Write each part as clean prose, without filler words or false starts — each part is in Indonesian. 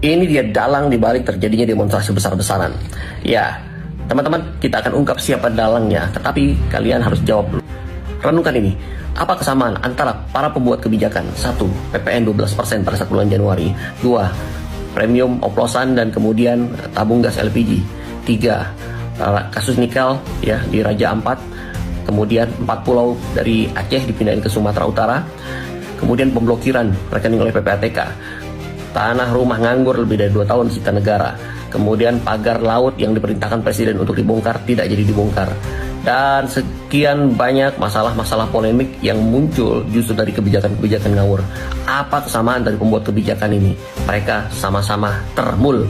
Ini dia dalang dibalik terjadinya demonstrasi besar-besaran. Ya, teman-teman, kita akan ungkap siapa dalangnya, tetapi kalian harus jawab dulu. Renungkan ini, apa kesamaan antara para pembuat kebijakan? 1. PPN 12% pada saat bulan Januari. 2. Premium oplosan dan kemudian tabung gas LPG. 3. Kasus nikel ya di Raja Ampat. Kemudian 4 pulau dari Aceh dipindahin ke Sumatera Utara. Kemudian pemblokiran rekening oleh PPATK. Tanah rumah nganggur lebih dari 2 tahun disita negara. Kemudian pagar laut yang diperintahkan presiden untuk dibongkar tidak jadi dibongkar. Dan sekian banyak masalah-masalah polemik yang muncul justru dari kebijakan-kebijakan ngawur. Apa kesamaan dari pembuat kebijakan ini? Mereka sama-sama termul.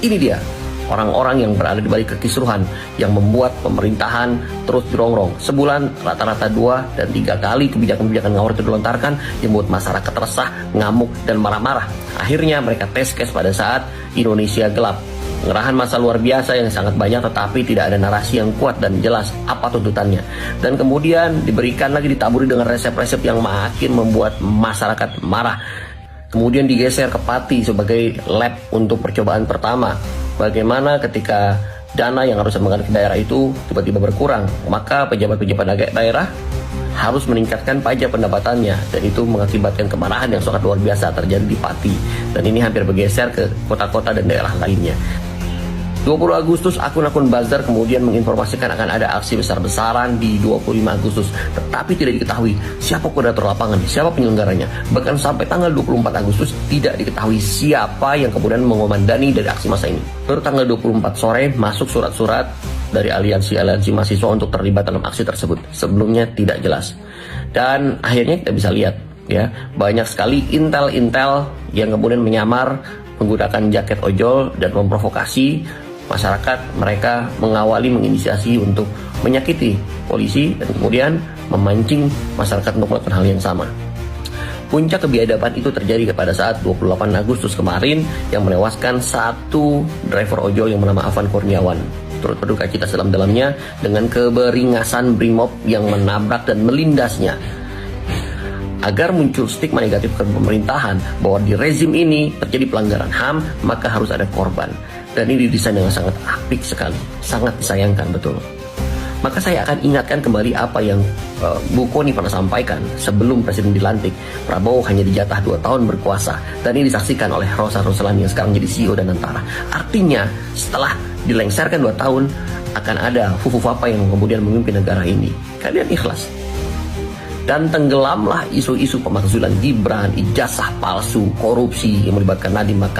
Ini dia orang-orang yang berada di balik kekisruhan yang membuat pemerintahan terus dirongrong. Sebulan rata-rata 2 dan 3 kali kebijakan-kebijakan ngawur itu dilontarkan yang membuat masyarakat resah, ngamuk, dan marah-marah. Akhirnya mereka test case pada saat Indonesia gelap. Pengerahan massa luar biasa yang sangat banyak, tetapi tidak ada narasi yang kuat dan jelas apa tuntutannya. Dan kemudian diberikan lagi, ditaburi dengan resep-resep yang makin membuat masyarakat marah. Kemudian digeser ke Pati sebagai lab untuk percobaan pertama. Bagaimana ketika dana yang harus mengalir ke daerah itu tiba-tiba berkurang, maka pejabat-pejabat daerah harus meningkatkan pajak pendapatannya, dan itu mengakibatkan kemarahan yang sangat luar biasa terjadi di Pati, dan ini hampir bergeser ke kota-kota dan daerah lainnya. 20 Agustus akun-akun buzzer kemudian menginformasikan akan ada aksi besar-besaran di 25 Agustus, tetapi tidak diketahui siapa koordinator lapangan, siapa penyelenggaranya. Bahkan sampai tanggal 24 Agustus tidak diketahui siapa yang kemudian mengomandani dari aksi massa ini. Baru tanggal 24 sore masuk surat-surat dari aliansi-aliansi mahasiswa untuk terlibat dalam aksi tersebut. Sebelumnya tidak jelas. Dan akhirnya kita bisa lihat ya, banyak sekali intel-intel yang kemudian menyamar menggunakan jaket ojol dan memprovokasi masyarakat. Mereka mengawali, menginisiasi untuk menyakiti polisi dan kemudian memancing masyarakat untuk melakukan hal yang sama. Puncak kebiadaban itu terjadi pada saat 28 Agustus kemarin yang menewaskan satu driver ojol yang bernama Afan Kurniawan. Turut berduka cita sedalam-dalamnya dengan keberingasan Brimob yang menabrak dan melindasnya. Agar muncul stigma negatif ke pemerintahan bahwa di rezim ini terjadi pelanggaran HAM, maka harus ada korban. Dan ini didesain dengan sangat apik sekali, sangat disayangkan betul. Maka saya akan ingatkan kembali apa yang Bu Kony pernah sampaikan sebelum presiden dilantik. Prabowo hanya dijatah 2 tahun berkuasa, dan ini disaksikan oleh Rosa Roslani yang sekarang jadi CEO dan Antara. Artinya setelah dilengsarkan 2 tahun akan ada Fufu Papa yang kemudian memimpin negara ini. Kalian ikhlas? Dan tenggelamlah isu-isu pemakzulan Gibran, ijazah palsu, korupsi yang melibatkan Nadiem Makarim.